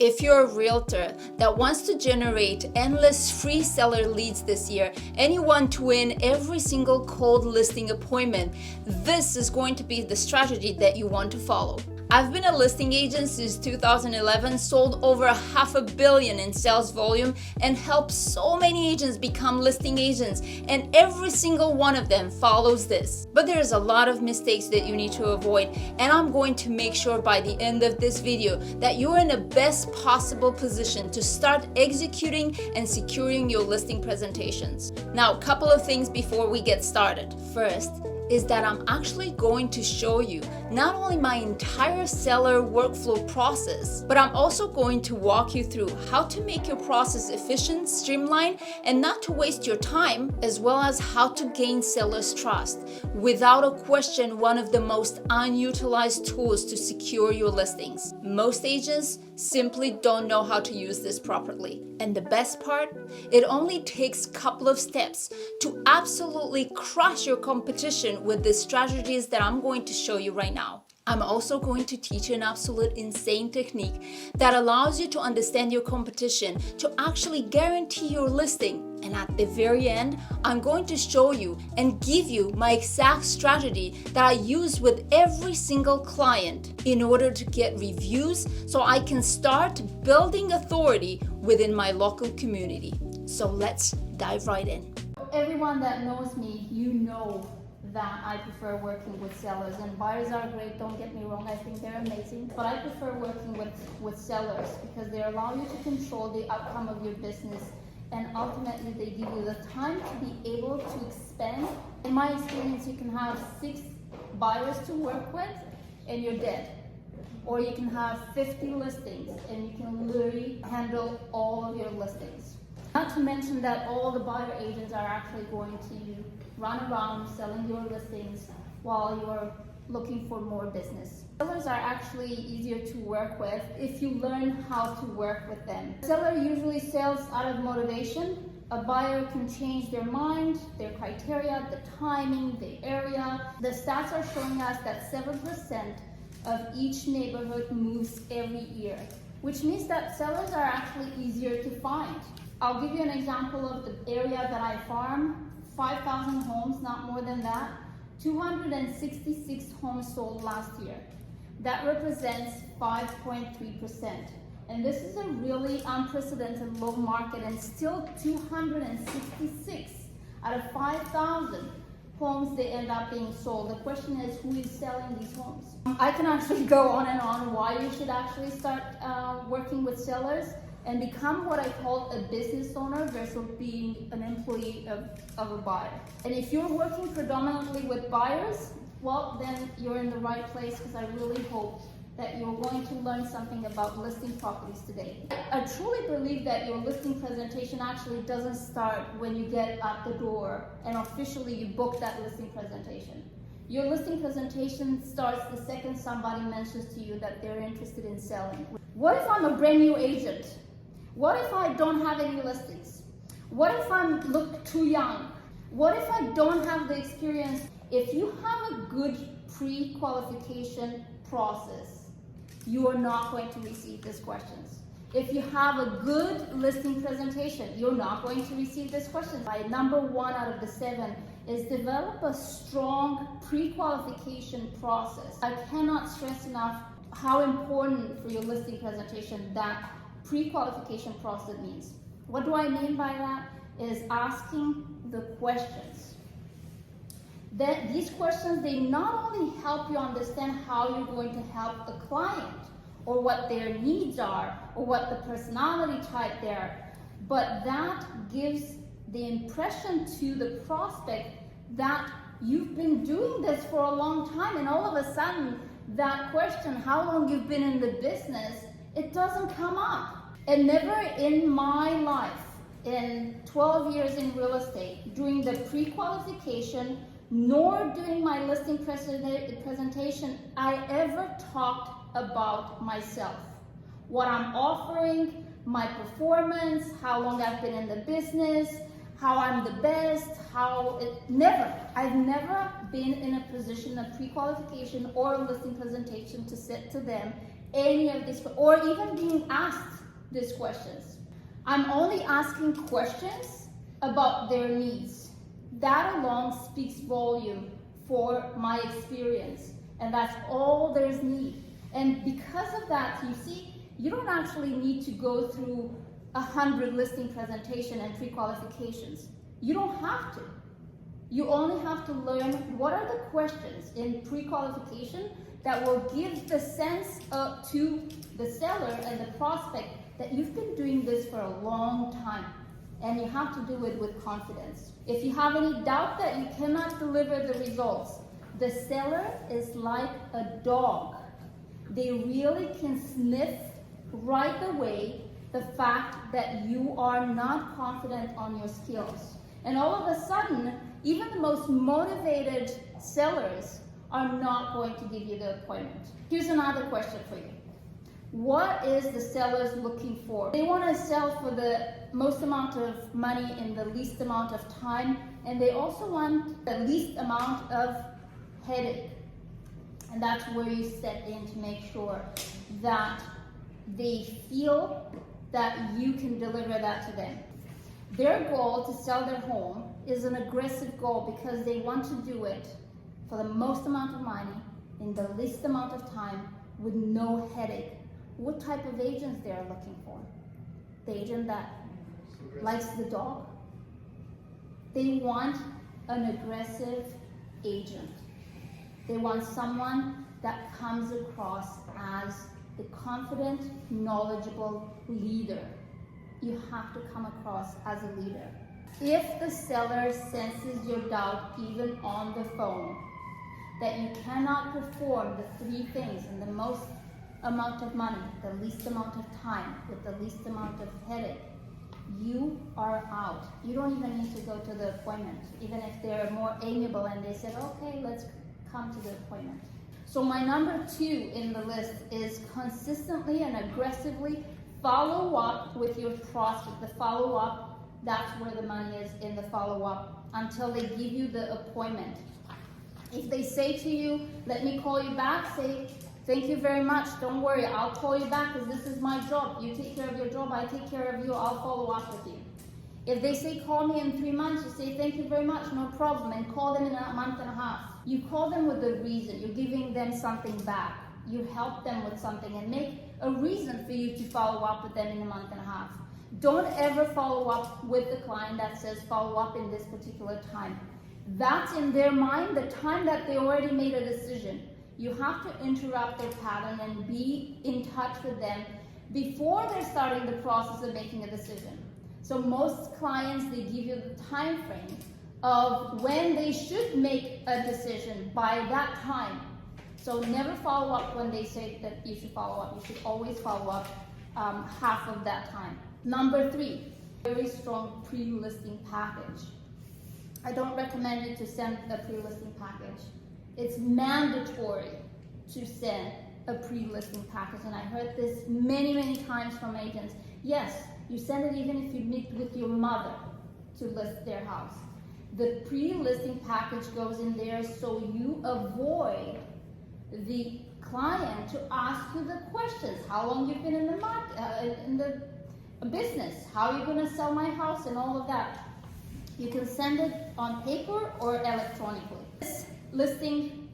If you're a realtor that wants to generate endless free seller leads this year and you want to win every single cold listing appointment, this is going to be the strategy that you want to follow. I've been a listing agent since 2011, sold over $500 million in sales volume, and helped so many agents become listing agents, and every single one of them follows this. But there's a lot of mistakes that you need to avoid, and I'm going to make sure by the end of this video that you're in the best possible position to start executing and securing your listing presentations. Now, a couple of things before we get started. First, is that I'm actually going to show you not only my entire seller workflow process, but I'm also going to walk you through how to make your process efficient, streamlined, and not to waste your time, as well as how to gain sellers' trust. Without a question, one of the most unutilized tools to secure your listings. Most agents simply don't know how to use this properly. And the best part, it only takes a couple of steps to absolutely crush your competition with the strategies that I'm going to show you right now. I'm also going to teach you an absolute insane technique that allows you to understand your competition to actually guarantee your listing. And at the very end, I'm going to show you and give you my exact strategy that I use with every single client in order to get reviews so I can start building authority within my local community. So let's dive right in. Everyone that knows me, you know that I prefer working with sellers, and buyers are great, don't get me wrong, I think they're amazing, but I prefer working with sellers because they allow you to control the outcome of your business, and ultimately they give you the time to be able to expand. In my experience, you can have 6 buyers to work with and you're dead. Or you can have 50 listings and you can literally handle all of your listings. Not to mention that all the buyer agents are actually going to run around selling your listings while you're looking for more business. Sellers are actually easier to work with if you learn how to work with them. A seller usually sells out of motivation. A buyer can change their mind, their criteria, the timing, the area. The stats are showing us that 7% of each neighborhood moves every year, which means that sellers are actually easier to find. I'll give you an example of the area that I farm. 5,000 homes, not more than that. 266 homes sold last year. That represents 5.3%. And this is a really unprecedented low market, and still 266 out of 5,000 homes they end up being sold. The question is, who is selling these homes? I can actually go on and on why you should actually start working with sellers and become what I call a business owner versus being an employee of a buyer. And if you're working predominantly with buyers, well, then you're in the right place, because I really hope that you're going to learn something about listing properties today. I truly believe that your listing presentation actually doesn't start when you get out the door and officially you book that listing presentation. Your listing presentation starts the second somebody mentions to you that they're interested in selling. What if I'm a brand new agent? What if I don't have any listings? What if I look too young? What if I don't have the experience? If you have a good pre-qualification process, you are not going to receive these questions. If you have a good listing presentation, you're not going to receive these questions. My number 1 out of the 7 is develop a strong pre-qualification process. I cannot stress enough how important for your listing presentation that pre-qualification process means. What do I mean by that? Is asking the questions. These questions, they not only help you understand how you're going to help the client or what their needs are or what the personality type they are, but that gives the impression to the prospect that you've been doing this for a long time, and all of a sudden that question, how long you've been in the business, it doesn't come up. And never in my life, in 12 years in real estate, doing the pre-qualification, nor doing my listing presentation, I ever talked about myself. What I'm offering, my performance, how long I've been in the business, how I'm the best, never. I've never been in a position of pre-qualification or a listing presentation to sit to them any of these, or even being asked these questions. I'm only asking questions about their needs. That alone speaks volume for my experience, and that's all there's need. And because of that, you see, you don't actually need to go through 100 listing presentation and pre-qualifications. You don't have to. You only have to learn what are the questions in pre-qualification that will give the sense to the seller and the prospect that you've been doing this for a long time, and you have to do it with confidence. If you have any doubt that you cannot deliver the results, the seller is like a dog. They really can sniff right away the fact that you are not confident on your skills. And all of a sudden, even the most motivated sellers are not going to give you the appointment. Here's another question for you. What is the sellers looking for? They want to sell for the most amount of money in the least amount of time, and they also want the least amount of headache. And that's where you step in to make sure that they feel that you can deliver that to them. Their goal to sell their home is an aggressive goal because they want to do it for the most amount of money in the least amount of time with no headache. What type of agents they are looking for? The agent that likes the dog? They want an aggressive agent. They want someone that comes across as a confident, knowledgeable leader. You have to come across as a leader. If the seller senses your doubt even on the phone, that you cannot perform the 3 things in the most amount of money, the least amount of time, with the least amount of headache, you are out. You don't even need to go to the appointment, even if they're more amiable and they said, okay, let's come to the appointment. So my number 2 in the list is consistently and aggressively follow up with your prospect. The follow up, that's where the money is, in the follow up, until they give you the appointment. If they say to you, let me call you back, say, thank you very much, don't worry, I'll call you back because this is my job. You take care of your job, I take care of you, I'll follow up with you. If they say call me in 3 months, you say thank you very much, no problem, and call them in a month and a half. You call them with a reason. You're giving them something back. You help them with something and make a reason for you to follow up with them in a month and a half. Don't ever follow up with the client that says follow up in this particular time. That's in their mind the time that they already made a decision. You have to interrupt their pattern and be in touch with them before they're starting the process of making a decision. So most clients, they give you the time frame of when they should make a decision by that time. So never follow up when they say that you should follow up. You should always follow up half of that time. Number 3, very strong pre-listing package. I don't recommend you to send a pre-listing package. It's mandatory to send a pre-listing package, and I heard this many, many times from agents. Yes, you send it even if you meet with your mother to list their house. The pre-listing package goes in there so you avoid the client to ask you the questions. How long you've been in the market, in the business? How are you going to sell my house and all of that? You can send it on paper or electronically. This listing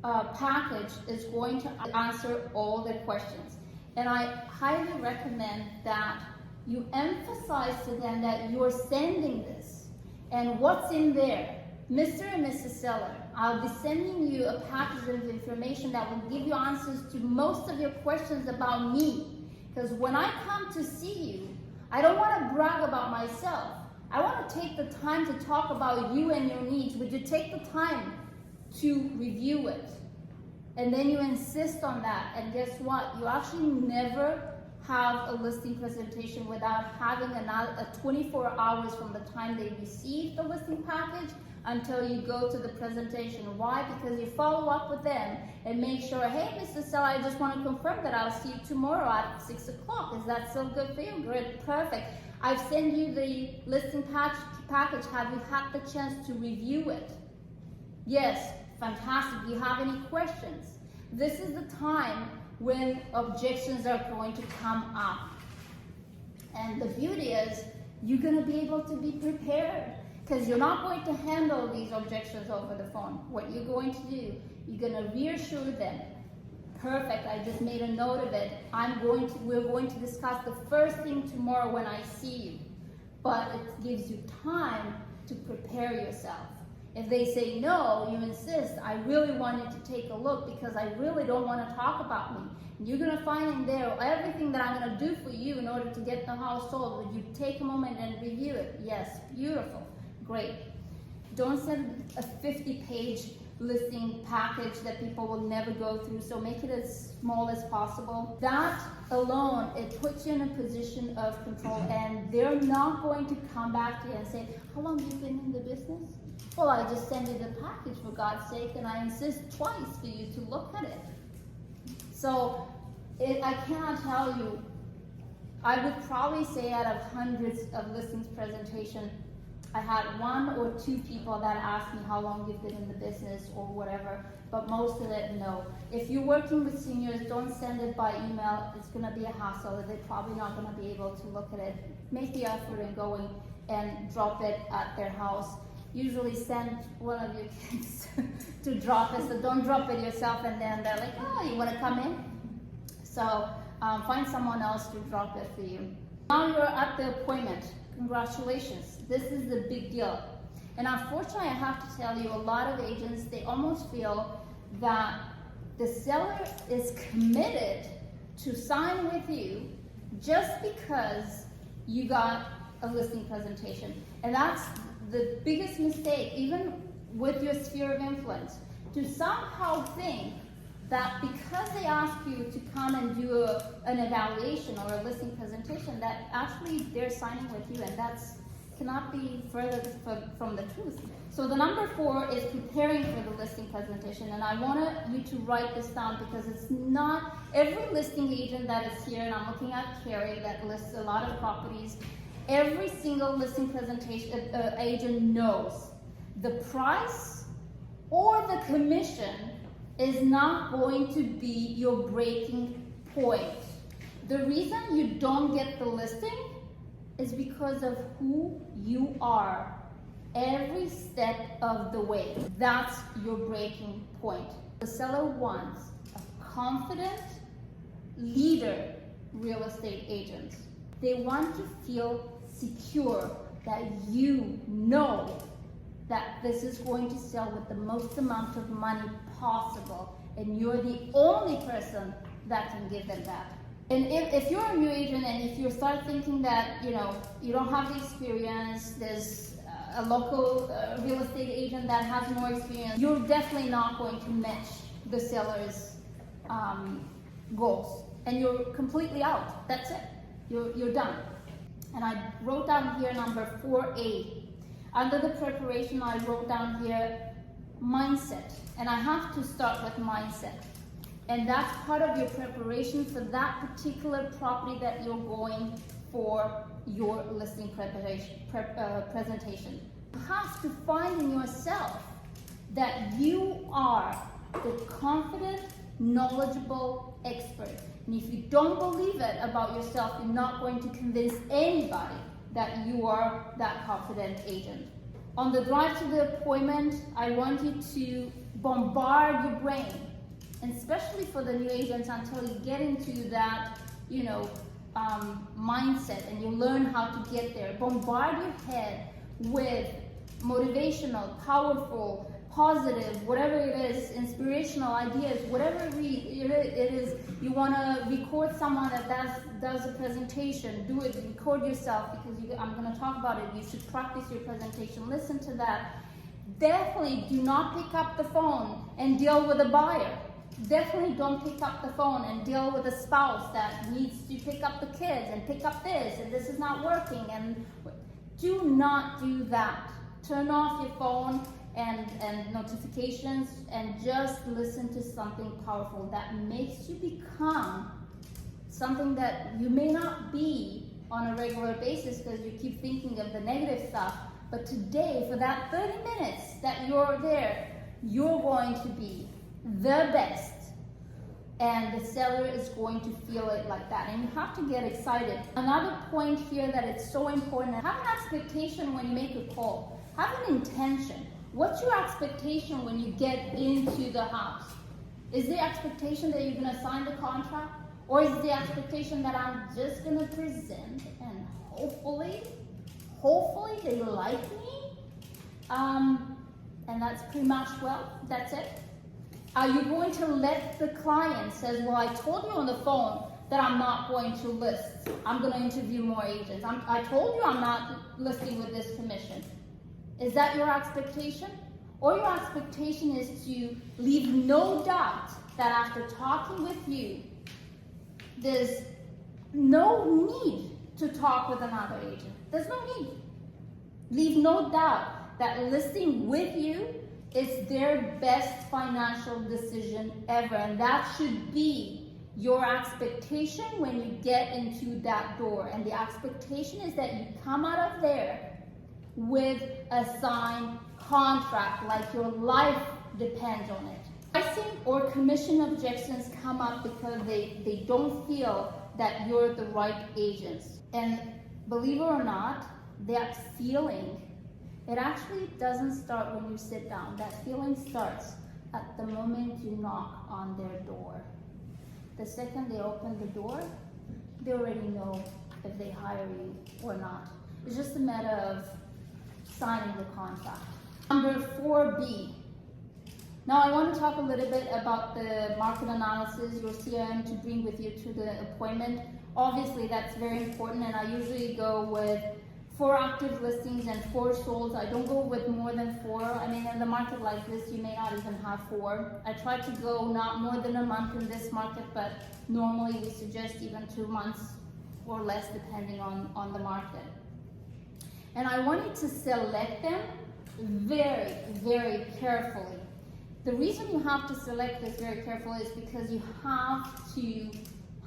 package is going to answer all the questions. And I highly recommend that you emphasize to them that you're sending this and what's in there. Mr. and Mrs. Seller, I'll be sending you a package of information that will give you answers to most of your questions about me. Because when I come to see you, I don't want to brag about myself. I want to take the time to talk about you and your needs. Would you take the time to review it? And then you insist on that. And guess what? You actually never have a listing presentation without having a 24 hours from the time they receive the listing package until you go to the presentation. Why? Because you follow up with them and make sure, hey, Mr. Seller, I just want to confirm that I'll see you tomorrow at 6 o'clock. Is that still good for you? Great, perfect. I've sent you the listing package. Have you had the chance to review it? Yes, fantastic. Do you have any questions? This is the time when objections are going to come up. And the beauty is you're going to be able to be prepared, because you're not going to handle these objections over the phone. What you're going to do, you're going to reassure them. Perfect, I just made a note of it. We're going to discuss the first thing tomorrow when I see you. But it gives you time to prepare yourself. If they say no, you insist, I really wanted to take a look because I really don't want to talk about me. You're going to find in there everything that I'm going to do for you in order to get the house sold. Would you take a moment and review it? Yes, beautiful, great. Don't send a 50-page listing package that people will never go through, so make it as small as possible. That alone, it puts you in a position of control, and they're not going to come back to you and say, how long have you been in the business? Well, I just sent you the package for God's sake, and I insist twice for you to look at it. So I cannot tell you, I would probably say out of hundreds of listings presentation, I had 1 or 2 people that asked me how long you've been in the business or whatever, but most of it, no. If you're working with seniors, don't send it by email. It's going to be a hassle. They're probably not going to be able to look at it. Make the effort in going and drop it at their house. Usually send one of your kids to drop it, so don't drop it yourself and then they're like, oh, you want to come in? So find someone else to drop it for you. Now you're at the appointment. Congratulations, this is the big deal. And unfortunately, I have to tell you, a lot of agents, they almost feel that the seller is committed to sign with you just because you got a listing presentation. And that's the biggest mistake, even with your sphere of influence, to somehow think that because they ask you to come and do an evaluation or a listing presentation, that actually they're signing with you, and that's cannot be further from the truth. So the number 4 is preparing for the listing presentation, and I want you to write this down because it's not every listing agent that is here, and I'm looking at Carrie that lists a lot of properties. Every single listing presentation agent knows the price or the commission is not going to be your breaking point. The reason you don't get the listing is because of who you are every step of the way. That's your breaking point. The seller wants a confident leader real estate agent. They want to feel secure that you know that this is going to sell with the most amount of money possible, and you're the only person that can give them that. And if you're a new agent and if you start thinking that you don't have the experience, there's a local real estate agent that has more experience, you're definitely not going to match the seller's goals, and you're completely out. That's it. You're done. And I wrote down here number 4A. Under the preparation, I wrote down here mindset, and I have to start with mindset. And that's part of your preparation for that particular property that you're going for your listing presentation. You have to find in yourself that you are the confident, knowledgeable expert. And if you don't believe it about yourself, you're not going to convince anybody that you are that confident agent. On the drive to the appointment, I want you to bombard your brain, and especially for the new agents, until you get into that, mindset and you learn how to get there. Bombard your head with motivational, powerful, positive, whatever it is, inspirational ideas, whatever it is. You want to record someone that does a presentation, do it, record yourself, because I'm going to talk about it. You should practice your presentation, listen to that. Definitely do not pick up the phone and deal with a buyer. Definitely don't pick up the phone and deal with a spouse that needs to pick up the kids and pick up this, and this is not working. And do not do that. Turn off your phone and notifications, and just listen to something powerful that makes you become something that you may not be on a regular basis because you keep thinking of the negative stuff. But today, for that 30 minutes that you're there, you're going to be the best and the seller is going to feel it like that, and you have to get excited. Another point here that it's so important, have an expectation when you make a call. Have an intention. What's your expectation when you get into the house? Is the expectation that you're going to sign the contract? Or is the expectation that I'm just going to present and hopefully they like me? And that's pretty much, well, that's it. Are you going to let the client says, well, I told you on the phone that I'm not going to list. I'm going to interview more agents. I told you I'm not listing with this commission. Is that your expectation? Or your expectation is to leave no doubt that after talking with you, there's no need to talk with another agent. There's no need. Leave no doubt that listing with you is their best financial decision ever. And that should be your expectation when you get into that door. And the expectation is that you come out of there with a signed contract, like your life depends on it. Pricing or commission objections come up because they don't feel that you're the right agents. And believe it or not, that feeling, it actually doesn't start when you sit down. That feeling starts at the moment you knock on their door. The second they open the door, they already know if they hire you or not. It's just a matter of signing the contract. Number 4B. Now I want to talk a little bit about the market analysis, your CRM to bring with you to the appointment. Obviously that's very important, and I usually go with 4 active listings and 4 solds. I don't go with more than 4. I mean, in the market like this, you may not even have 4. I try to go not more than a month in this market, but normally we suggest even 2 months or less depending on the market. And I want you to select them very, very carefully. The reason you have to select this very carefully is because you have to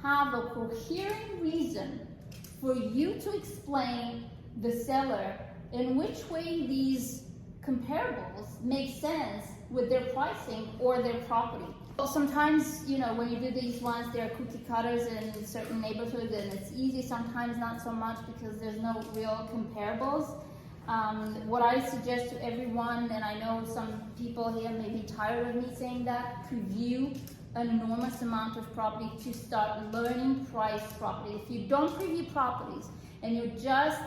have a coherent reason for you to explain the seller in which way these comparables make sense with their pricing or their property. Well, sometimes, you know, when you do these ones, there are cookie cutters in certain neighborhoods and it's easy, sometimes not so much because there's no real comparables. What I suggest to everyone, and I know some people here may be tired of me saying that, preview an enormous amount of property to start learning price property. If you don't preview properties and you're just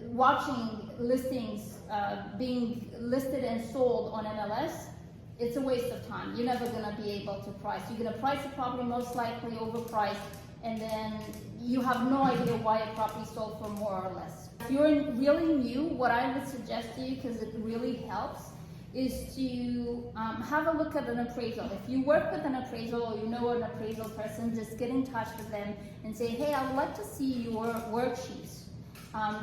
watching listings being listed and sold on MLS, it's a waste of time. You're never going to be able to price. You're going to price the property most likely overpriced, and then you have no idea why a property sold for more or less. If you're really new, what I would suggest to you, because it really helps, is to have a look at an appraisal. If you work with an appraisal or you know an appraisal person, just get in touch with them and say, hey, I would like to see your worksheets.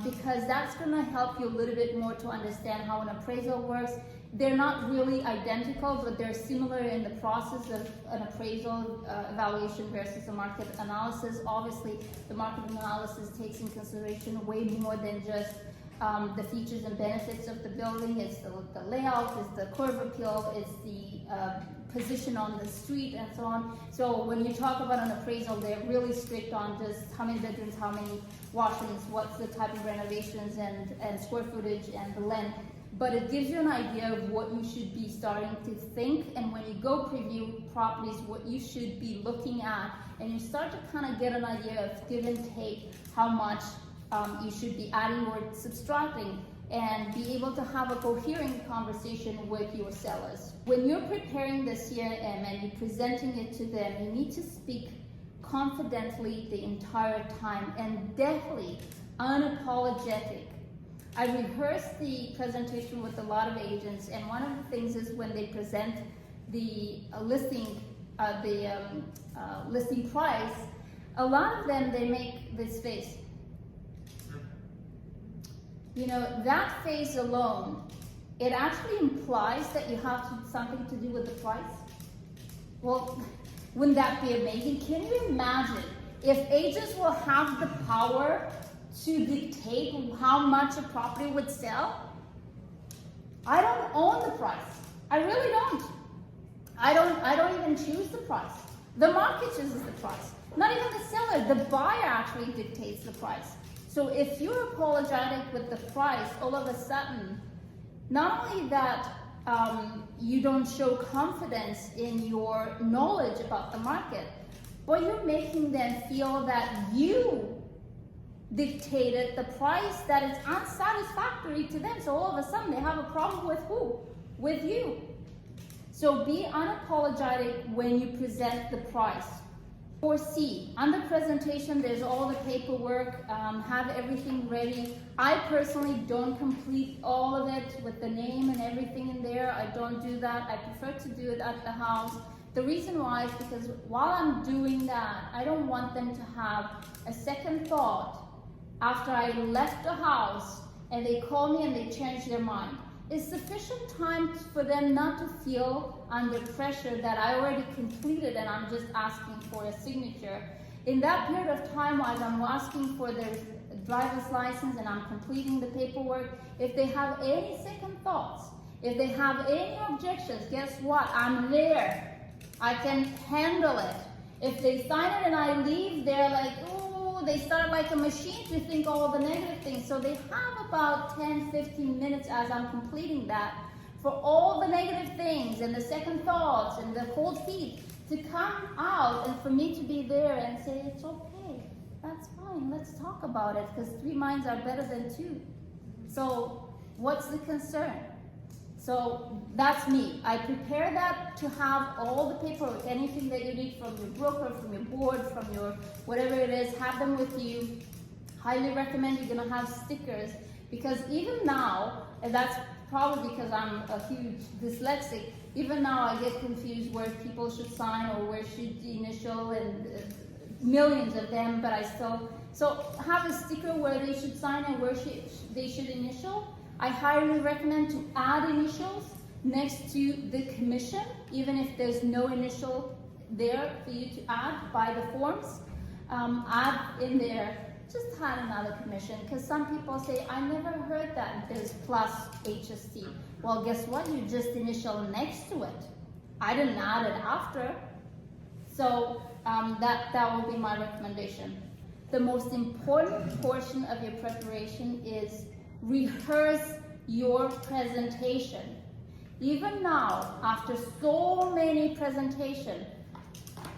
Because that's going to help you a little bit more to understand how an appraisal works. They're not really identical, but they're similar in the process of an appraisal evaluation versus a market analysis. Obviously, the market analysis takes in consideration way more than just the features and benefits of the building. It's the layout, it's the curb appeal, it's the position on the street, and so on. So when you talk about an appraisal, they're really strict on just how many bedrooms, how many washrooms, what's the type of renovations and square footage and the length. But it gives you an idea of what you should be starting to think, and when you go preview properties, what you should be looking at, and you start to kind of get an idea of give and take, how much you should be adding or subtracting, and be able to have a coherent conversation with your sellers. When you're preparing the CRM and you're presenting it to them, you need to speak confidently the entire time and definitely unapologetic. I rehearsed the presentation with a lot of agents, and one of the things is when they present the listing price, a lot of them, they make this face. You know, that face alone, it actually implies that you have something to do with the price. Well, wouldn't that be amazing? Can you imagine if agents will have the power to dictate how much a property would sell? I don't own the price. I really don't. I don't even choose the price. The market chooses the price. Not even the seller, the buyer actually dictates the price. So if you're apologetic with the price, all of a sudden, not only that you don't show confidence in your knowledge about the market, but you're making them feel that you dictated the price that is unsatisfactory to them. So all of a sudden they have a problem with who? With you. So be unapologetic when you present the price. For C, under presentation, there's all the paperwork, have everything ready. I personally don't complete all of it with the name and everything in there. I don't do that. I prefer to do it at the house. The reason why is because while I'm doing that, I don't want them to have a second thought after I left the house and they call me and they change their mind. It's sufficient time for them not to feel under pressure that I already completed and I'm just asking for a signature. In that period of time, while I'm asking for their driver's license and I'm completing the paperwork, if they have any second thoughts, if they have any objections, guess what? I'm there. I can handle it. If they sign it and I leave, they're like, ooh, they start like a machine to think all the negative things. So they have about 10-15 minutes as I'm completing that for all the negative things and the second thoughts and the cold feet to come out and for me to be there and say, it's okay, that's fine, let's talk about it, because 3 minds are better than 2. So what's the concern? So that's me. I prepare that to have all the paperwork, anything that you need from your broker, from your board, from your whatever it is, have them with you. Highly recommend you're gonna have stickers, because even now, and that's probably because I'm a huge dyslexic, even now I get confused where people should sign or where should the initial, and millions of them, but I still, so have a sticker where they should sign and where they should initial. I highly recommend to add initials next to the commission, even if there's no initial there for you to add by the forms. Add in there, just add another commission, because some people say, I never heard that there's plus HST. Well, guess what? You just initial next to it. I didn't add it after. So that will be my recommendation. The most important portion of your preparation is rehearse your presentation. Even now, after so many presentations,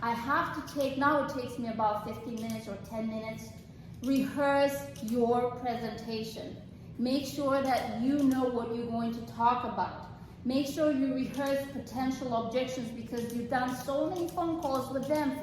I have to take, now it takes me about 15 minutes or 10 minutes, rehearse your presentation. Make sure that you know what you're going to talk about. Make sure you rehearse potential objections, because you've done so many phone calls with them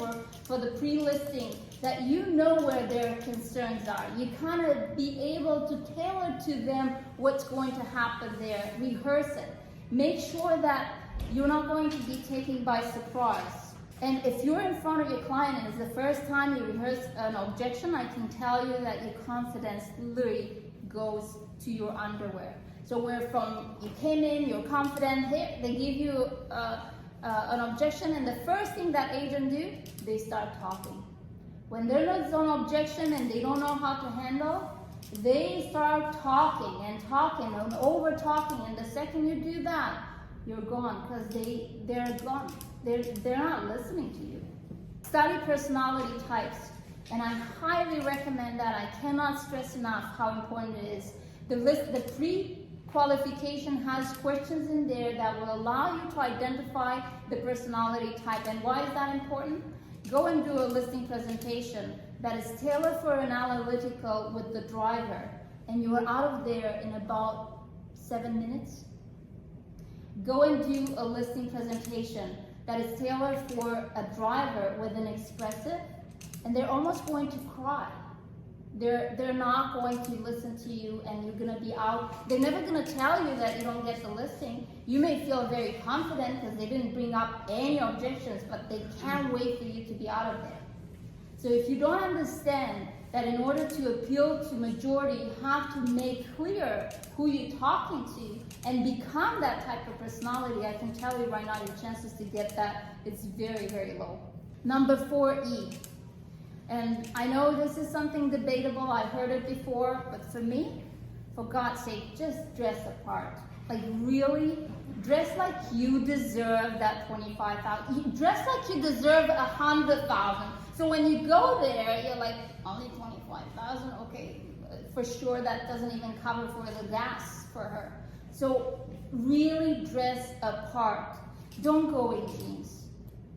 for the pre-listing that you know where their concerns are. You kind of be able to tailor to them what's going to happen there. Rehearse it. Make sure that you're not going to be taken by surprise. And if you're in front of your client and it's the first time you rehearse an objection, I can tell you that your confidence literally goes to your underwear. So where from you came in, you're confident, here they give you an objection, and the first thing that agent do, they start talking. When there is an objection and they don't know how to handle, they start talking and talking and over talking, and the second you do that, you're gone, because they're gone. They're not listening to you. Study personality types, and I highly recommend that. I cannot stress enough how important it is. The pre-qualification has questions in there that will allow you to identify the personality type. And why is that important? Go and do a listing presentation that is tailored for an analytical with the driver, and you are out of there in about 7 minutes. Go and do a listing presentation that is tailored for a driver with an expressive, and they're almost going to cry. They're not going to listen to you, and you're gonna be out. They're never gonna tell you that you don't get the listing. You may feel very confident because they didn't bring up any objections, but they can't wait for you to be out of there. So if you don't understand that in order to appeal to majority, you have to make clear who you're talking to and become that type of personality, I can tell you right now, your chances to get that, it's very, very low. Number 4E. And I know this is something debatable, I heard it before, but for me, for God's sake, just dress the part. Like really, dress like you deserve that 25,000. Dress like you deserve 100,000. So when you go there, you're like, only 25,000. Okay, for sure that doesn't even cover for the gas for her. So really dress apart. Don't go in jeans.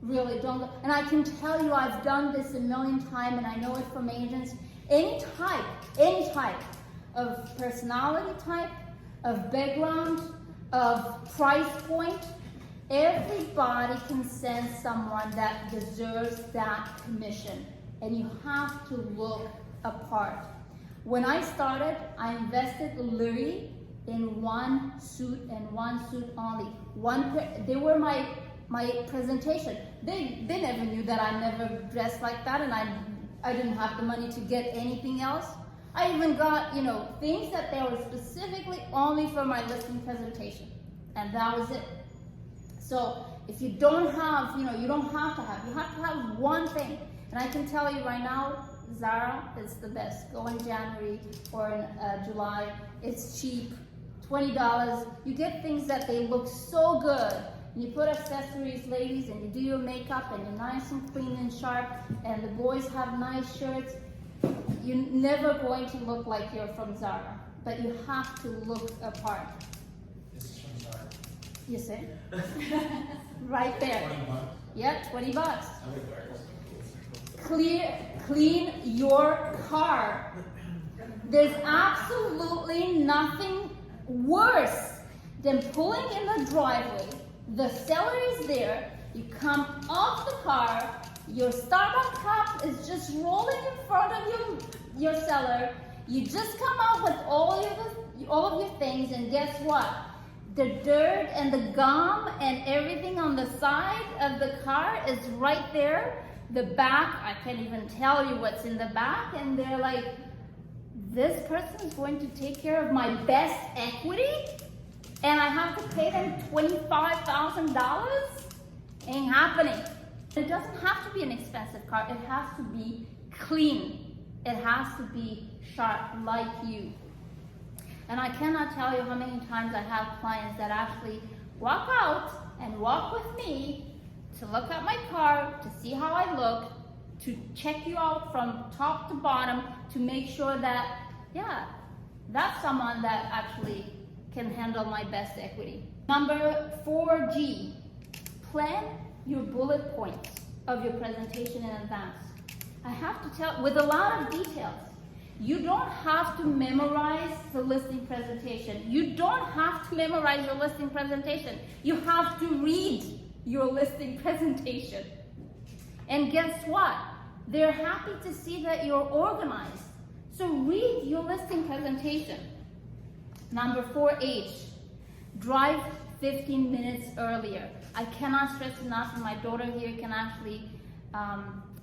Really don't go. And I can tell you, I've done this a million times, and I know it from agents. Any type of personality type, of background, of price point, everybody can send someone that deserves that commission, and you have to look apart. When I started, I invested literally in one suit and one suit only. They were my presentation. They never knew that I never dressed like that, and I didn't have the money to get anything else. I even got, things that they were specifically only for my listing presentation, and that was it. So if you don't have, you don't have to have, you have to have one thing. And I can tell you right now, Zara is the best. Go in January or in July. It's cheap, $20. You get things that they look so good. And you put accessories, ladies, and you do your makeup, and you're nice and clean and sharp, and the boys have nice shirts. You're never going to look like you're from Zara, but you have to look apart. This is from Zara. You see? Right there. 20 bucks. Yep, $20. I would wear it. Clean your car. There's absolutely nothing worse than pulling in the driveway. The seller is there. You come off the car. Your Starbucks cup is just rolling in front of your seller. You just come out with all of your things, and guess what? The dirt and the gum and everything on the side of the car is right there. The back, I can't even tell you what's in the back, and they're like, this person is going to take care of my best equity, and I have to pay them $25,000? Ain't happening. It doesn't have to be an expensive car. It has to be clean. It has to be sharp like you. And I cannot tell you how many times I have clients that actually walk out and walk with me to look at my car, to see how I look, to check you out from top to bottom, to make sure that, yeah, that's someone that actually can handle my best equity. Number 4G, plan your bullet points of your presentation in advance. I have to tell, with a lot of details. You don't have to memorize the listing presentation. You don't have to memorize your listing presentation. You have to read your listing presentation. And guess what? They're happy to see that you're organized. So read your listing presentation. Number 4H, drive 15 minutes earlier. I cannot stress enough, and my daughter here can actually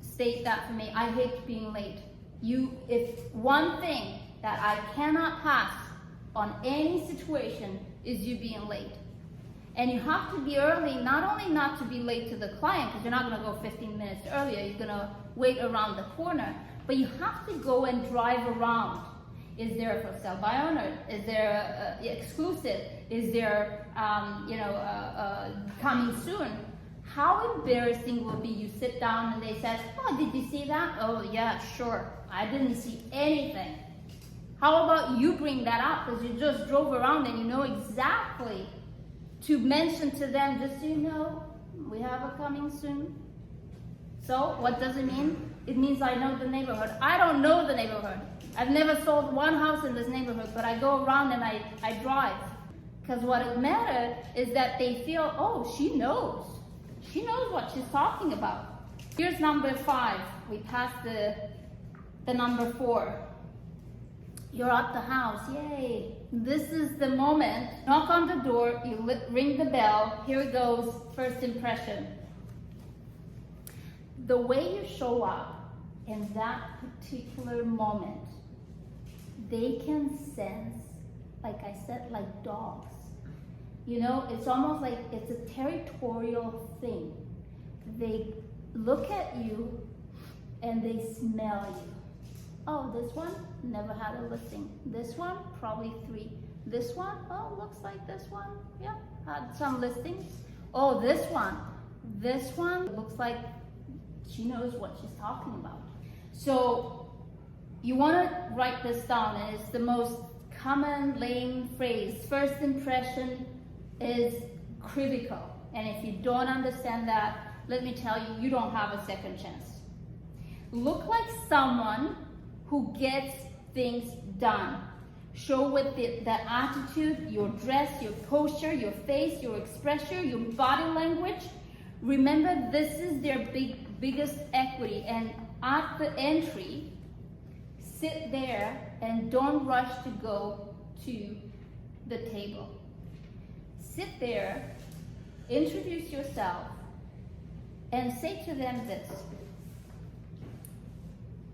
state that for me. I hate being late. If one thing that I cannot pass on any situation is you being late. And you have to be early, not only not to be late to the client, because you're not going to go 15 minutes earlier, you're going to wait around the corner, but you have to go and drive around. Is there a for sale by owner? Is there a exclusive? Is there, coming soon? How embarrassing will it be you sit down and they say, oh, did you see that? Oh, yeah, sure. I didn't see anything. How about you bring that up because you just drove around and you know exactly to mention to them, just so you know, we have a coming soon. So what does it mean? It means I know the neighborhood. I don't know the neighborhood. I've never sold one house in this neighborhood, but I go around and I drive. Because what it matters is that they feel, oh, she knows. She knows what she's talking about. Here's number 5. We passed the number 4. You're at the house, yay. This is the moment. Knock on the door, you ring the bell. Here it goes, first impression. The way you show up in that particular moment, they can sense, like I said, like dogs. You know, it's almost like it's a territorial thing. They look at you and they smell you. Oh, this one never had a listing. This one, probably 3. This one, oh, looks like this one. Yeah, had some listings. Oh, this one looks like she knows what she's talking about. So you want to write this down, and it's the most common lame phrase. First impression is critical, and if you don't understand that, let me tell you, you don't have a second chance. Look like someone who gets things done. Show with the attitude, your dress, your posture, your face, your expression, your body language. Remember, this is their biggest equity. And at the entry, sit there and don't rush to go to the table. Sit there, introduce yourself, and say to them this: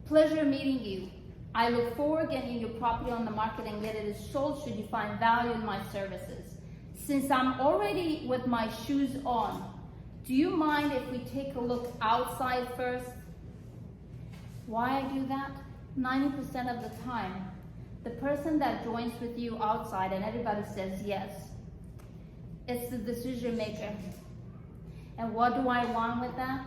pleasure meeting you. I look forward to getting your property on the market and get it sold should you find value in my services. Since I'm already with my shoes on, do you mind if we take a look outside first? Why I do that? 90% of the time, the person that joins with you outside and everybody says yes, it's the decision maker. And what do I want with that?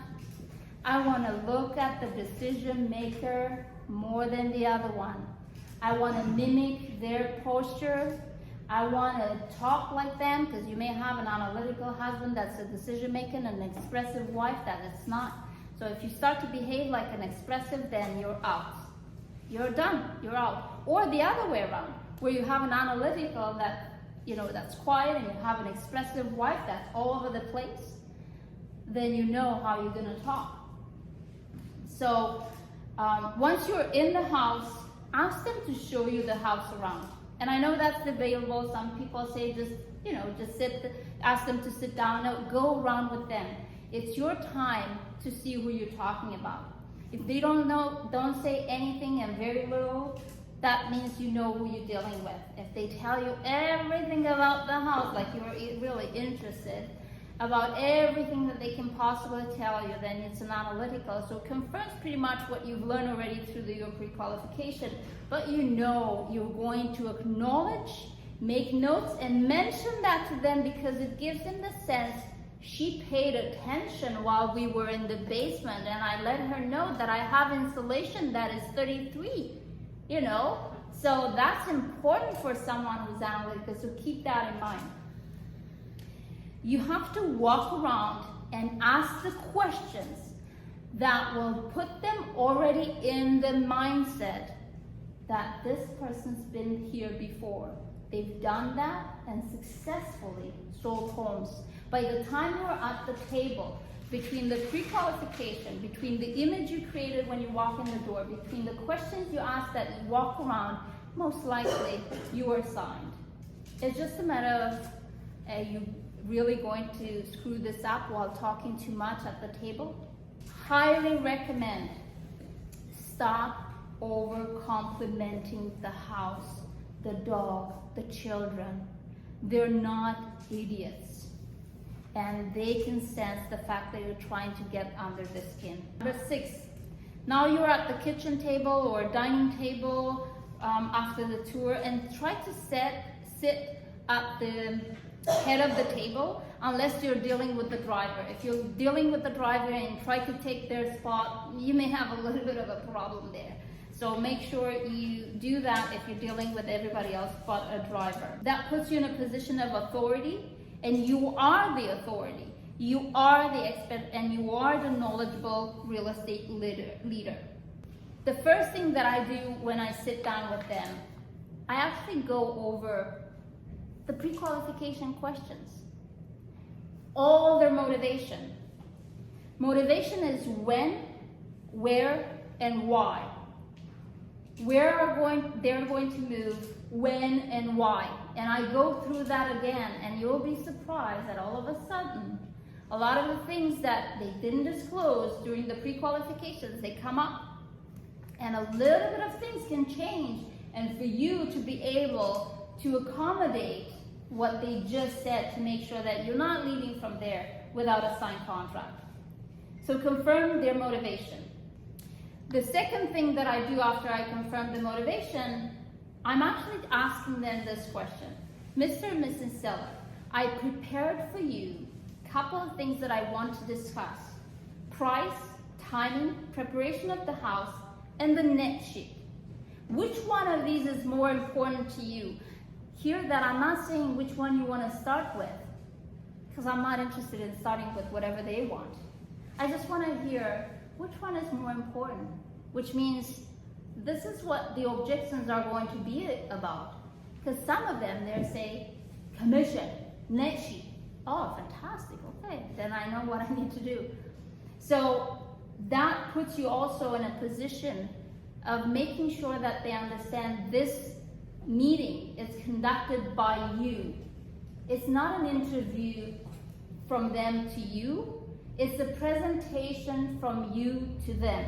I want to look at the decision maker more than the other one. I want to mimic their posture. I want to talk like them, because you may have an analytical husband that's a decision maker and an expressive wife that is not. So if you start to behave like an expressive, then you're out. You're done. You're out. Or the other way around, where you have an analytical that, that's quiet, and you have an expressive wife that's all over the place, then you know how you're going to talk. So once you're in the house, ask them to show you the house around. And I know that's debatable. Some people say just sit, ask them to sit down. No, go around with them. It's your time to see who you're talking about. If they don't know, don't say anything and very little, that means you know who you're dealing with. If they tell you everything about the house, like you're really interested about everything that they can possibly tell you, then it's an analytical. So it confirms pretty much what you've learned already through your pre-qualification. But you're going to acknowledge, make notes, and mention that to them, because it gives them the sense she paid attention while we were in the basement, and I let her know that I have insulation that is 33, So that's important for someone who's analytical, so keep that in mind. You have to walk around and ask the questions that will put them already in the mindset that this person's been here before. They've done that and successfully sold homes. By the time you're at the table, between the pre-qualification, between the image you created when you walk in the door, between the questions you ask that you walk around, most likely you are signed. It's just a matter of you really going to screw this up while talking too much at the table. Highly recommend stop over complimenting the house, the dog, the children. They're not idiots, and they can sense the fact that you're trying to get under the skin. Number 6, now you're at the kitchen table or dining table after the tour, and try to sit at the head of the table, unless you're dealing with the driver. If you're dealing with the driver and try to take their spot, you may have a little bit of a problem there. So make sure you do that if you're dealing with everybody else but a driver. That puts you in a position of authority, and you are the authority. You are the expert, and you are the knowledgeable real estate leader. The first thing that I do when I sit down with them, I actually go over the pre-qualification questions. All their motivation. Motivation is when, where, and why. Where they're going to move, when, and why. And I go through that again, and you'll be surprised that all of a sudden, a lot of the things that they didn't disclose during the pre-qualifications, they come up. And a little bit of things can change, and for you to be able to accommodate what they just said, to make sure that you're not leaving from there without a signed contract. So confirm their motivation. The second thing that I do after I confirm the motivation, I'm actually asking them this question. Mr. and Mrs. Seller, I prepared for you a couple of things that I want to discuss. Price, timing, preparation of the house, and the net sheet. Which one of these is more important to you? Hear that I'm not saying which one you want to start with, because I'm not interested in starting with whatever they want. I just want to hear which one is more important, which means this is what the objections are going to be about. Because some of them, they'll say, commission, net sheet. Oh, fantastic, okay, then I know what I need to do. So that puts you also in a position of making sure that they understand this meeting is conducted by you. It's not an interview from them to you, it's a presentation from you to them.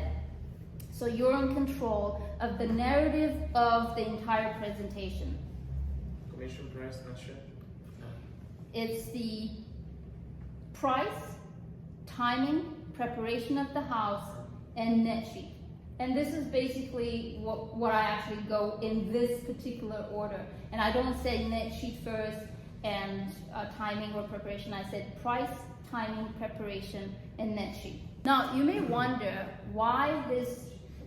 So you're in control of the narrative of the entire presentation. Commission price, not sure. It's the price, timing, preparation of the house, and net sheet. And this is basically what I actually go in this particular order. And I don't say net sheet first and timing or preparation. I said price, timing, preparation, and net sheet. Now, you may wonder why this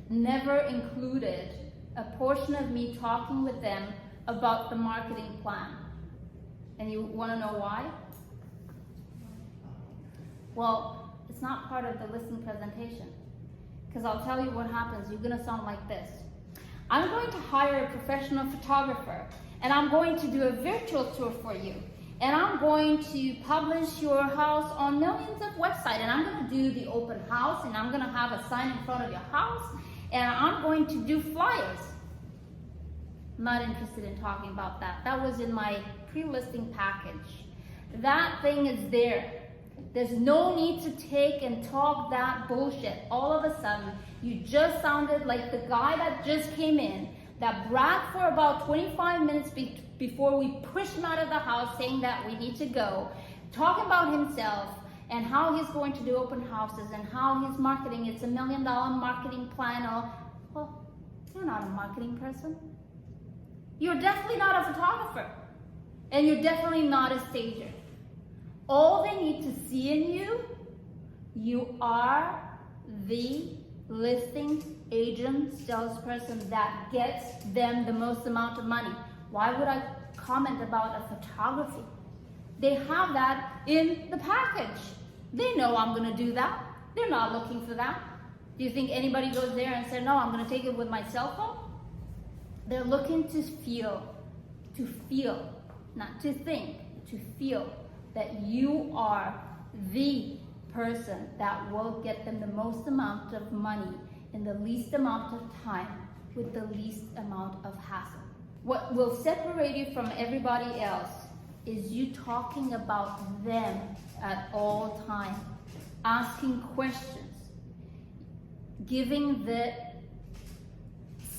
never included a portion of me talking with them about the marketing plan. And you want to know why? Well, it's not part of the listing presentation. Because I'll tell you what happens. You're going to sound like this. I'm going to hire a professional photographer, and I'm going to do a virtual tour for you. And I'm going to publish your house on millions of websites, and I'm going to do the open house, and I'm going to have a sign in front of your house, and I'm going to do flyers. I'm not interested in talking about that. That was in my pre-listing package. That thing is there. There's no need to take and talk that bullshit. All of a sudden, you just sounded like the guy that just came in, that bragged for about 25 minutes before we pushed him out of the house, saying that we need to go, talking about himself and how he's going to do open houses and how he's marketing. It's $1 million marketing plan. Well, you're not a marketing person. You're definitely not a photographer. And you're definitely not a stager. All they need to see in you, you are the listing agent, salesperson that gets them the most amount of money. Why would I comment about a photography? They have that in the package. They know I'm going to do that. They're not looking for that. Do you think anybody goes there and says, no, I'm going to take it with my cell phone? They're looking to feel, not to think, to feel that you are the person that will get them the most amount of money in the least amount of time with the least amount of hassle. What will separate you from everybody else is you talking about them at all times, asking questions, giving the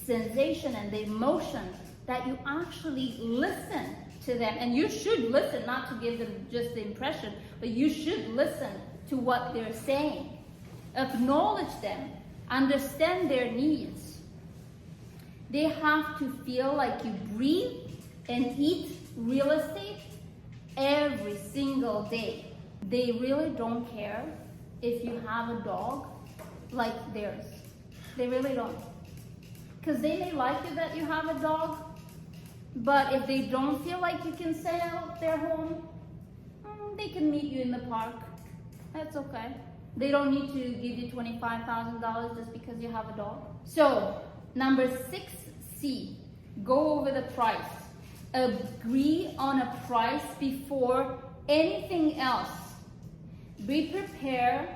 sensation and the emotion that you actually listen to them. And you should listen, not to give them just the impression, but you should listen to what they're saying. Acknowledge them, understand their needs. They have to feel like you breathe and eat real estate every single day. They really don't care if you have a dog like theirs. They really don't. Because they may like it that you have a dog, but if they don't feel like you can sell their home, they can meet you in the park. That's okay. They don't need to give you $25,000 just because you have a dog. So, number 6C, go over the price. Agree on a price before anything else. Be prepared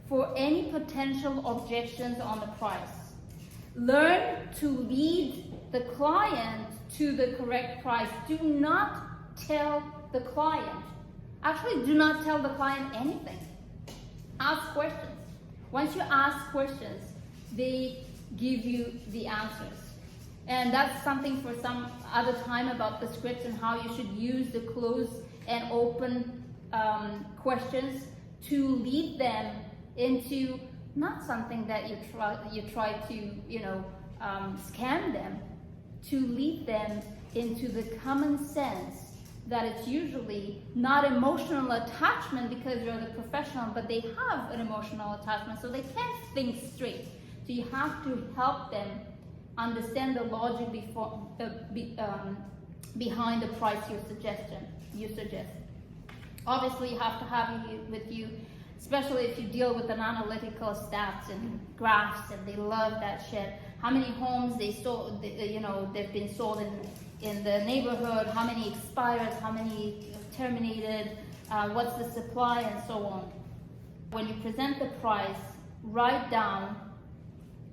for any potential objections on the price. Learn to lead the client to the correct price. Do not tell the client. Actually, do not tell the client anything. Ask questions. Once you ask questions, they give you the answers. And that's something for some other time about the scripts and how you should use the close and open questions to lead them into not something that you try to scam them, to lead them into the common sense that it's usually not emotional attachment because you're the professional, but they have an emotional attachment, so they can't think straight. So you have to help them understand the logic behind the price you suggest. Obviously, you have to have it with you, especially if you deal with an analytical stats and graphs, and they love that shit. How many homes they sold, they've been sold in the neighborhood, how many expires, how many terminated, what's the supply, and so on. When you present the price, write down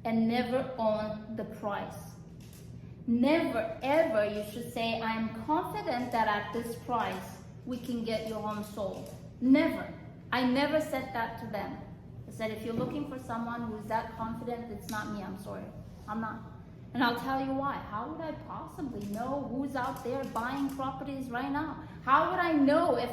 and never own the price. Never ever you should say, I'm confident that at this price we can get your home sold. Never. I never said that to them. I said, if you're looking for someone who's that confident, it's not me, I'm sorry. I'm not. And I'll tell you why. How would I possibly know who's out there buying properties right now? How would I know if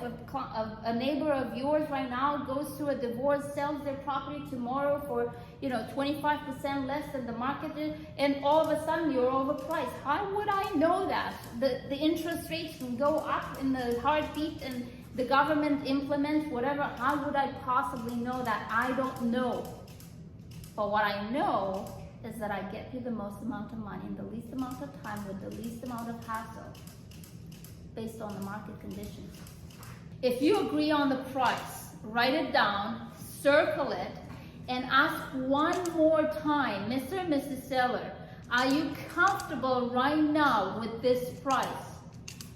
a neighbor of yours right now goes through a divorce, sells their property tomorrow for 25% less than the market is, and all of a sudden you're overpriced? How would I know that? The interest rates can go up in the heartbeat and the government implements whatever. How would I possibly know that? I don't know. But what I know is that I get you the most amount of money in the least amount of time with the least amount of hassle based on the market conditions. If you agree on the price, write it down, circle it, and ask one more time, Mr. and Mrs. Seller, are you comfortable right now with this price?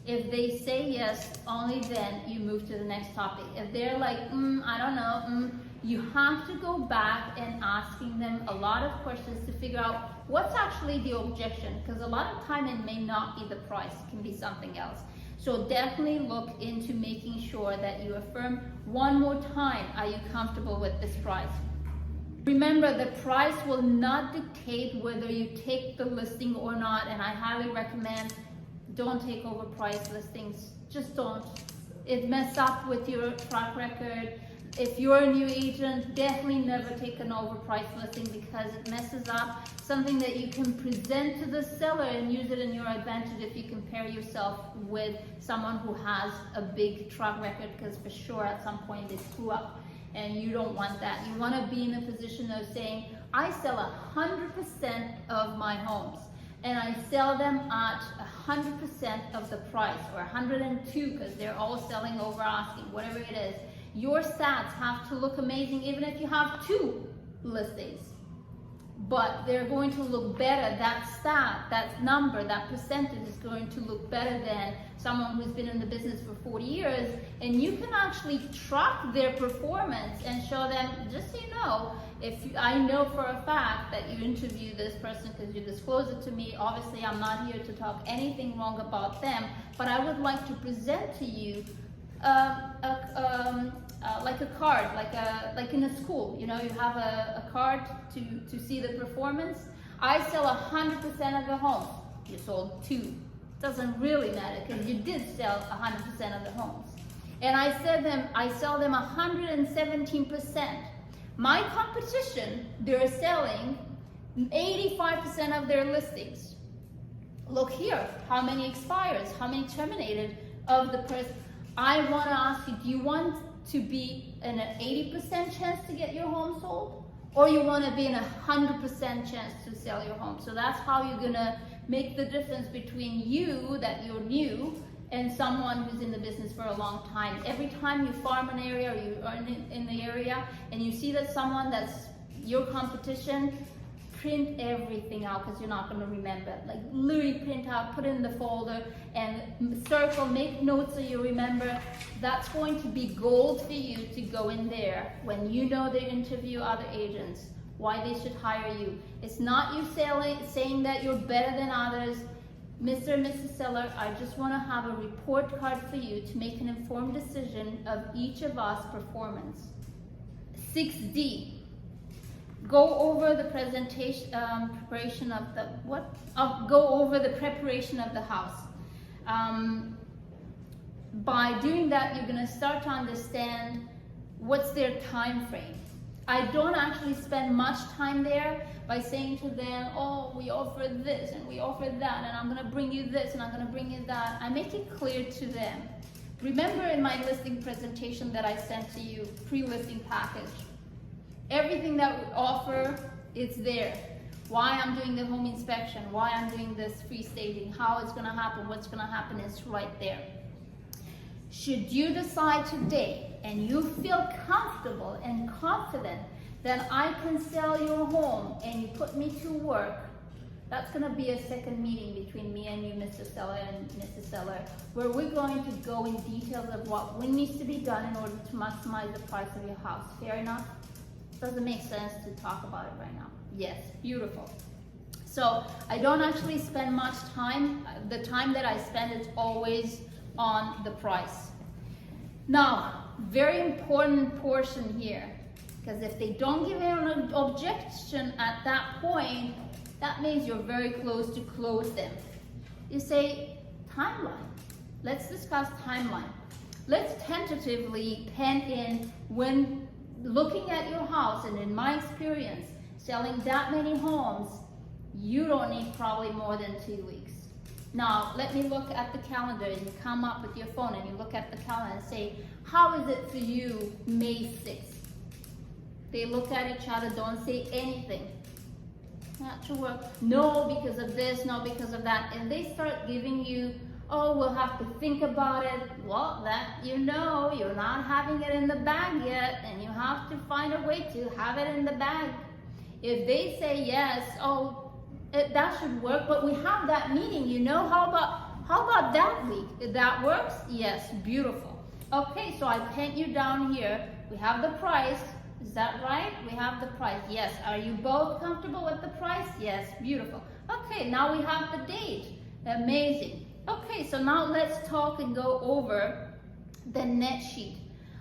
If they say yes, only then you move to the next topic. If they're like, I don't know, you have to go back and asking them a lot of questions to figure out what's actually the objection, because a lot of time it may not be the price, it can be something else. So definitely look into making sure that you affirm one more time, are you comfortable with this price? Remember, the price will not dictate whether you take the listing or not, and I highly recommend don't take overpriced listings. Just don't. It messes up with your track record. If you're a new agent, definitely never take an overpriced listing because it messes up something that you can present to the seller and use it in your advantage if you compare yourself with someone who has a big track record, because for sure at some point they screw up and you don't want that. You want to be in a position of saying, I sell 100% of my homes and I sell them at 100% of the price, or 102 because they're all selling over asking, whatever it is. Your stats have to look amazing even if you have 2 listings, but they're going to look better. That stat, that number, that percentage is going to look better than someone who's been in the business for 40 years, and you can actually track their performance and show them, just so you know, I know for a fact that you interview this person because you disclose it to me. Obviously, I'm not here to talk anything wrong about them, but I would like to present to you like a card, like in a school, you have a card to see the performance. I sell 100% of the homes. You sold 2. Doesn't really matter because you did sell 100% of the homes. And I sell them 117%. My competition, they're selling 85% of their listings. Look here, how many expires, how many terminated of the person. I want to ask you, do you want to be in an 80% chance to get your home sold, or you want to be in 100% chance to sell your home? So that's how you're going to make the difference between you, that you're new, and someone who's in the business for a long time. Every time you farm an area or you are in the area and you see that someone that's your competition, print everything out because you're not going to remember. Like literally print out, put it in the folder and circle, make notes so you remember. That's going to be gold for you to go in there when you know they interview other agents, why they should hire you. It's not you saying that you're better than others. Mr. and Mrs. Seller, I just want to have a report card for you to make an informed decision of each of us performance. 6D. Go over the preparation of the go over the preparation of the house. By doing that, you're going to start to understand what's their time frame. I don't actually spend much time there by saying to them, oh, we offer this and we offer that, and I'm gonna bring you this and I'm gonna bring you that. I make it clear to them. Remember in my listing presentation that I sent to you, pre-listing package, everything that we offer, it's there. Why I'm doing the home inspection, why I'm doing this free staging, how it's gonna happen, what's gonna happen is right there. Should you decide today and you feel comfortable and confident that I can sell your home and you put me to work, that's gonna be a second meeting between me and you, Mr. Seller and Mrs. Seller, where we're going to go in details of what needs to be done in order to maximize the price of your house. Fair enough? Doesn't make sense to talk about it right now. Yes, beautiful. So I don't actually spend much time. The time that I spend is always on the price. Now, very important portion here, because if they don't give an objection at that point, that means you're very close to close them. You say, timeline. Let's discuss timeline. Let's tentatively pen in when looking at your house, and in my experience, selling that many homes, you don't need probably more than 2 weeks. Now, let me look at the calendar, and you come up with your phone and you look at the calendar and say, how is it for you May 6th? They look at each other, don't say anything. Not sure. No, because of this, no, because of that. And they start giving you, oh, we'll have to think about it. Well, that you know, you're not having it in the bag yet, and you have to find a way to have it in the bag. If they say yes, oh, that should work, but we have that meeting, you know, how about that week? If that works, yes, beautiful. Okay, so I pen you down here. We have the price. Is that right? We have the price. Yes. Are you both comfortable with the price? Yes. Beautiful. Okay, now we have the date. Amazing. Okay, so now let's talk and go over the net sheet.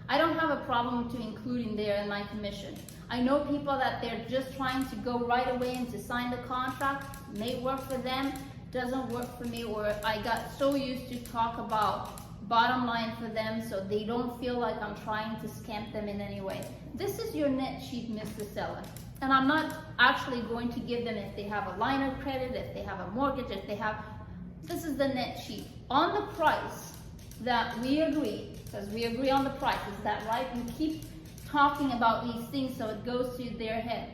I don't have a problem to including there in my commission. I know people that they're just trying to go right away and to sign the contract. May work for them, doesn't work for me, or I got so used to talk about bottom line for them so they don't feel like I'm trying to scam them in any way. This is your net sheet, Mr. Seller. And I'm not actually going to give them if they have a line of credit, if they have a mortgage, if they have, this is the net sheet. On the price that we agree, because we agree on the price, is that right? We keep talking about these things so it goes to their head.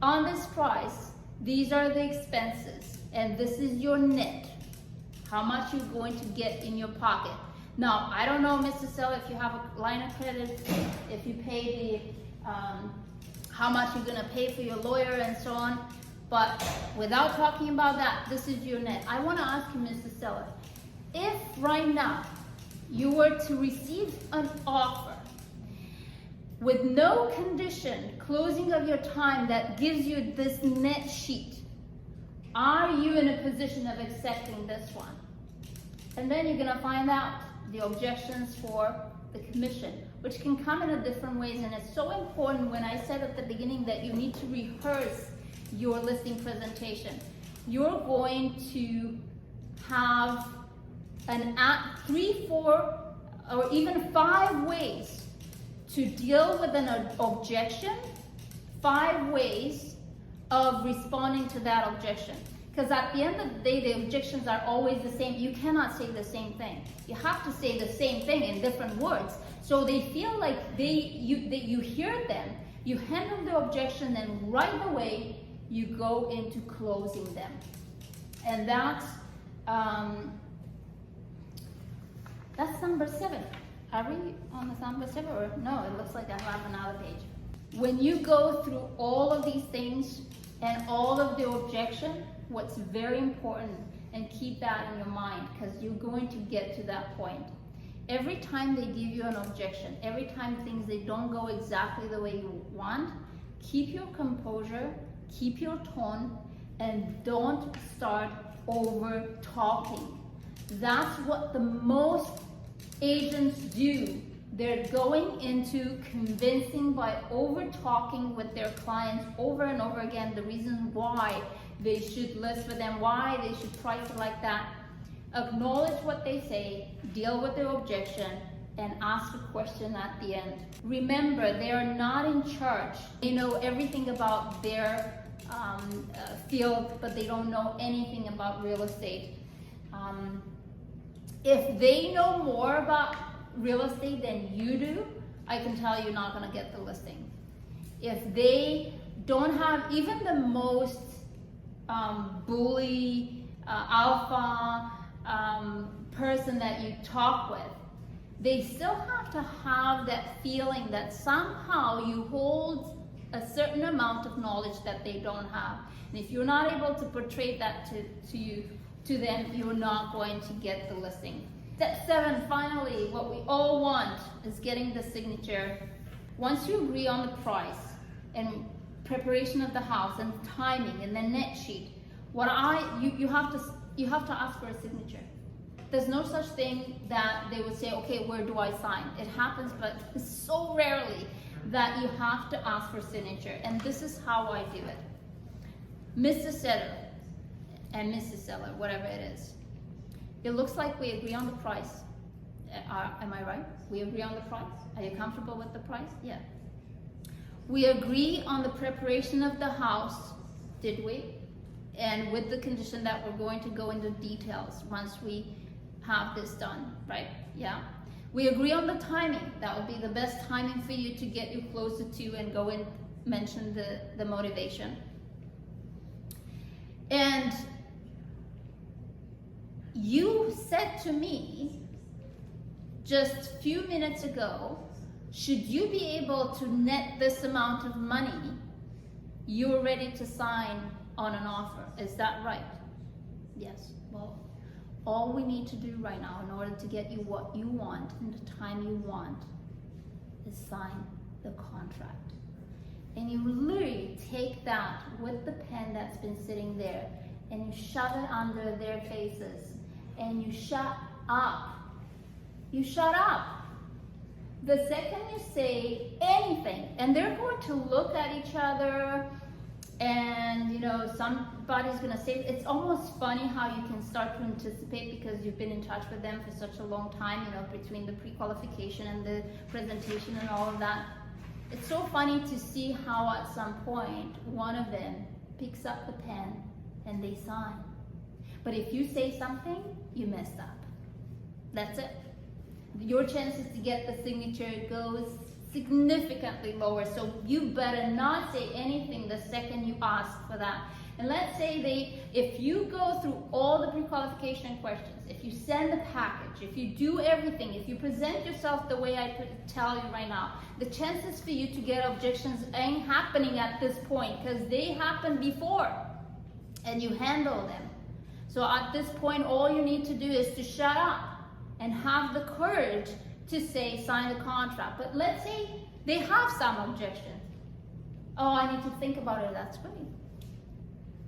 On this price, these are the expenses, and this is your net. How much you're going to get in your pocket. Now, I don't know, Mr. Seller, if you have a line of credit, if you pay the, how much you're gonna pay for your lawyer and so on, but without talking about that, this is your net. I wanna ask you, Mr. Seller, if right now you were to receive an offer with no condition, closing of your time that gives you this net sheet, are you in a position of accepting this one? And then you're gonna find out the objections for the commission, which can come in different ways. And it's so important when I said at the beginning that you need to rehearse your listing presentation. You're going to have an 3, 4, or even 5 ways to deal with an objection, 5 ways of responding to that objection. Because at the end of the day, the objections are always the same. You cannot say the same thing. You have to say the same thing in different words. So they feel like you hear them, you handle the objection, and right away you go into closing them. And that's number 7. Are we on the number 7 or no? It looks like I have another page. When you go through all of these things and all of the objection, what's very important, and keep that in your mind because you're going to get to that point. Every time they give you an objection, every time things they don't go exactly the way you want, keep your composure, keep your tone, and don't start over talking. That's what the most agents do. They're going into convincing by over talking with their clients over and over again the reason why they should list for them, why they should price it like that. Acknowledge what they say, deal with their objection, and ask a question at the end. Remember, they are not in charge. They know everything about their field, but they don't know anything about real estate. If they know more about real estate than you do, I can tell you're not going to get the listing. If they don't have even the most bully, alpha person that you talk with, they still have to have that feeling that somehow you hold a certain amount of knowledge that they don't have. And if you're not able to portray that to them, you're not going to get the listing. Step 7, finally, what we all want is getting the signature. Once you agree on the price and preparation of the house and timing and the net sheet, you have to ask for a signature. There's no such thing that they would say, okay, where do I sign? It happens, but so rarely that you have to ask for signature. And this is how I do it. Mr. Seller and Mrs. Seller, whatever it is. It looks like we agree on the price. Am I right? We agree on the price? Are you comfortable with the price? Yeah. We agree on the preparation of the house, did we? And with the condition that we're going to go into details once we have this done, right? Yeah. We agree on the timing. That would be the best timing for you to get you closer to and go and mention the motivation. And you said to me just a few minutes ago, should you be able to net this amount of money, you're ready to sign on an offer. Is that right? Yes. Well, all we need to do right now in order to get you what you want in the time you want is sign the contract. And you literally take that with the pen that's been sitting there and you shove it under their faces and you shut up. You shut up. The second you say anything, and they're going to look at each other, and somebody's going to say, it's almost funny how you can start to anticipate because you've been in touch with them for such a long time, between the pre-qualification and the presentation and all of that. It's so funny to see how at some point one of them picks up the pen and they sign. But if you say something, you messed up. That's it. Your chances to get the signature goes significantly lower. So you better not say anything the second you ask for that. And let's say if you go through all the pre-qualification questions, if you send the package, if you do everything, if you present yourself the way I tell you right now, the chances for you to get objections ain't happening at this point because they happened before and you handle them. So at this point, all you need to do is to shut up and have the courage to say, sign the contract. But let's say they have some objection. Oh, I need to think about it. That's great.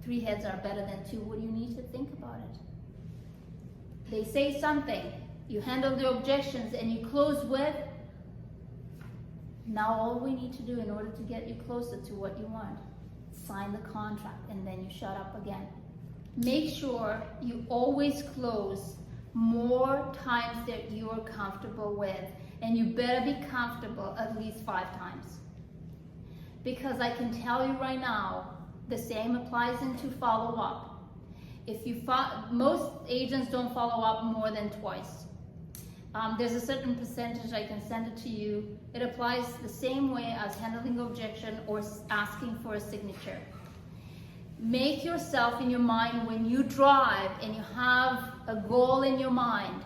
3 heads are better than 2. What do you need to think about it? They say something. You handle the objections and you close with, now all we need to do in order to get you closer to what you want, sign the contract, and then you shut up again. Make sure you always close more times that you're comfortable with, and you better be comfortable at least 5 times. Because I can tell you right now, the same applies into follow-up. Most agents don't follow up more than twice. There's a certain percentage, I can send it to you. It applies the same way as handling objection or asking for a signature. Make yourself in your mind when you drive and you have a goal in your mind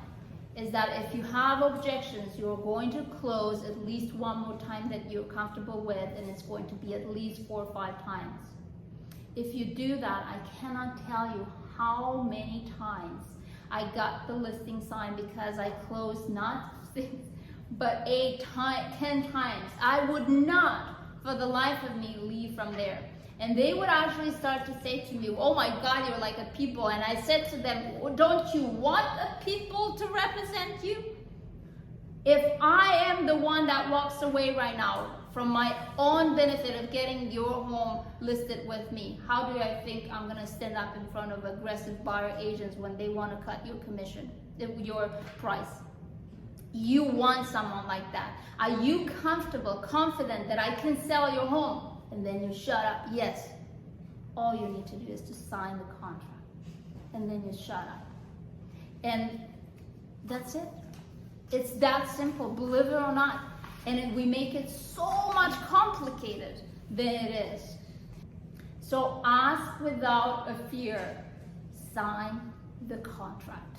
is that if you have objections, you're going to close at least 1 more time that you're comfortable with, and it's going to be at least 4 or 5 times. If you do that, I cannot tell you how many times I got the listing signed because I closed not 6, but 8, 10 times. I would not, for the life of me, leave from there. And they would actually start to say to me, oh my God, you're like a people. And I said to them, don't you want a people to represent you? If I am the one that walks away right now from my own benefit of getting your home listed with me, how do I think I'm going to stand up in front of aggressive buyer agents when they want to cut your commission, your price? You want someone like that. Are you comfortable, confident that I can sell your home? And then you shut up. Yes. All you need to do is to sign the contract. And then you shut up. And that's it. It's that simple, believe it or not. And we make it so much complicated than it is. So ask without a fear. Sign the contract.